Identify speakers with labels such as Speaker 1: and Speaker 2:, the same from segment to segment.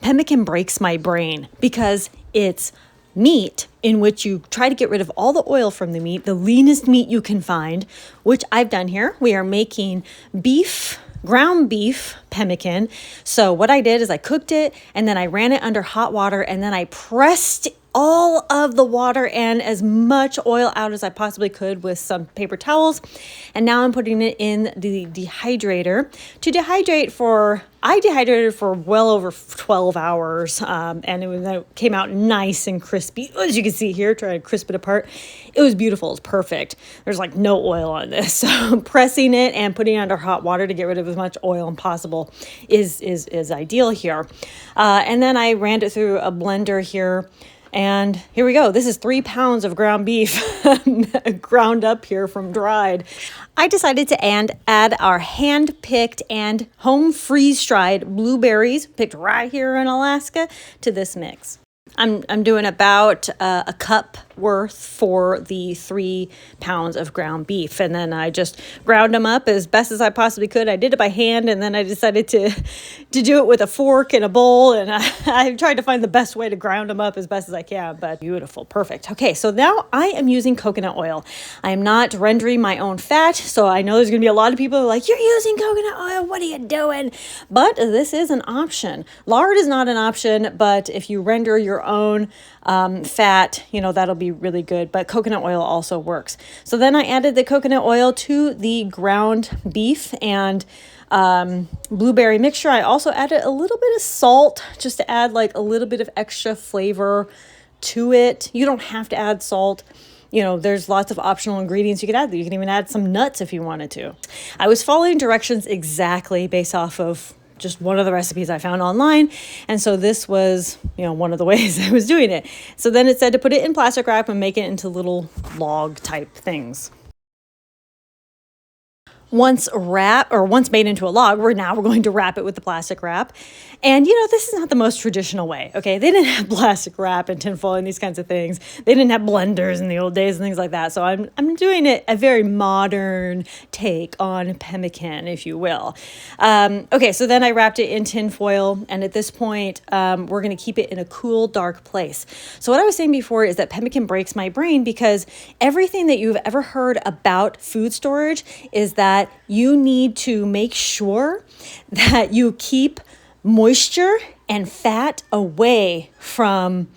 Speaker 1: Pemmican breaks my brain because it's meat in which you try to get rid of all the oil from the meat, the leanest meat you can find, which I've done here. We are making ground beef pemmican. So what I did is I cooked it and then I ran it under hot water and then I pressed all of the water and as much oil out as I possibly could with some paper towels. And now I'm putting it in the dehydrator to I dehydrated for well over 12 hours. And it came out nice and crispy. As you can see here, try to crisp it apart. It was beautiful. It's perfect. There's like no oil on this. So I'm pressing it and putting it under hot water to get rid of as much oil as possible is ideal here. And then I ran it through a blender here. And here we go. This is 3 pounds of ground beef ground up here from dried. I decided to add our hand-picked and home freeze-dried blueberries, picked right here in Alaska, to this mix. I'm doing about a cup worth for the 3 pounds of ground beef. And then I just ground them up as best as I possibly could. I did it by hand, and then I decided to do it with a fork and a bowl. And I tried to find the best way to ground them up as best as I can, but beautiful, perfect. Okay, so now I am using coconut oil. I am not rendering my own fat, so I know there's going to be a lot of people who are like, you're using coconut oil, what are you doing? But this is an option. Lard is not an option, but if you render your own fat, that'll be really good. But coconut oil also works. So then I added the coconut oil to the ground beef and blueberry mixture. I also added a little bit of salt just to add like a little bit of extra flavor to it. You don't have to add salt. There's lots of optional ingredients you could add. You can even add some nuts if you wanted to. I was following directions exactly based off of just one of the recipes I found online. And so this was, one of the ways I was doing it. So then it said to put it in plastic wrap and make it into little log type things. Once made into a log, we're going to wrap it with the plastic wrap. And, this is not the most traditional way, okay? They didn't have plastic wrap and tinfoil and these kinds of things. They didn't have blenders in the old days and things like that. So I'm doing it a very modern take on pemmican, if you will. Okay, so then I wrapped it in tinfoil. And at this point, we're going to keep it in a cool, dark place. So what I was saying before is that pemmican breaks my brain because everything that you've ever heard about food storage is that you need to make sure that you keep moisture and fat away from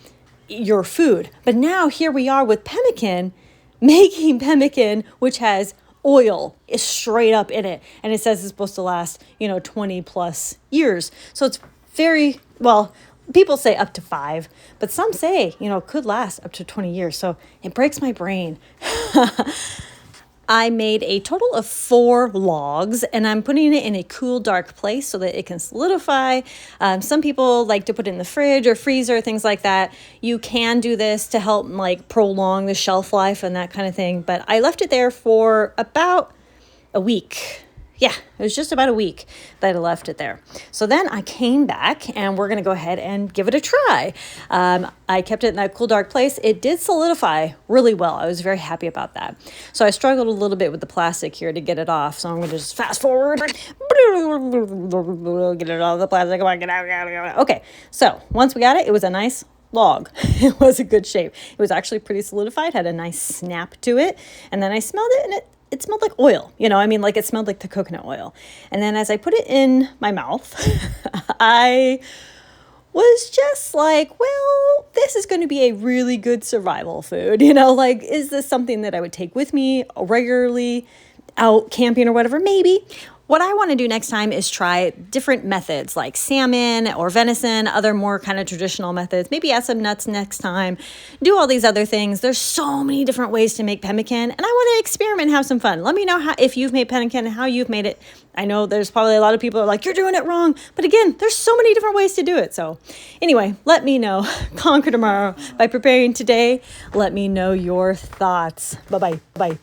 Speaker 1: your food. But now here we are with pemmican, making pemmican, which has oil is straight up in it. And it says it's supposed to last, 20 plus years. So it's very, well, people say up to 5, but some say, it could last up to 20 years. So it breaks my brain. I made a total of 4 logs and I'm putting it in a cool, dark place so that it can solidify. Some people like to put it in the fridge or freezer, things like that. You can do this to help prolong the shelf life and that kind of thing. But I left it there for about a week. Yeah, it was just about a week that I left it there. So then I came back and we're going to go ahead and give it a try. I kept it in that cool, dark place. It did solidify really well. I was very happy about that. So I struggled a little bit with the plastic here to get it off. So I'm going to just fast forward. Get it off the plastic. Come on, get out. Okay, so once we got it, it was a nice log. It was a good shape. It was actually pretty solidified, had a nice snap to it. And then I smelled it and it smelled like oil, it smelled like the coconut oil. And then as I put it in my mouth, I was just like, well, this is going to be a really good survival food. Is this something that I would take with me regularly out camping or whatever? Maybe. What I want to do next time is try different methods like salmon or venison, other more kind of traditional methods. Maybe add some nuts next time. Do all these other things. There's so many different ways to make pemmican, and I want to experiment and have some fun. Let me know if you've made pemmican and how you've made it. I know there's probably a lot of people who are like, you're doing it wrong. But again, there's so many different ways to do it. So anyway, let me know. Conquer tomorrow by preparing today. Let me know your thoughts. Bye-bye. Bye.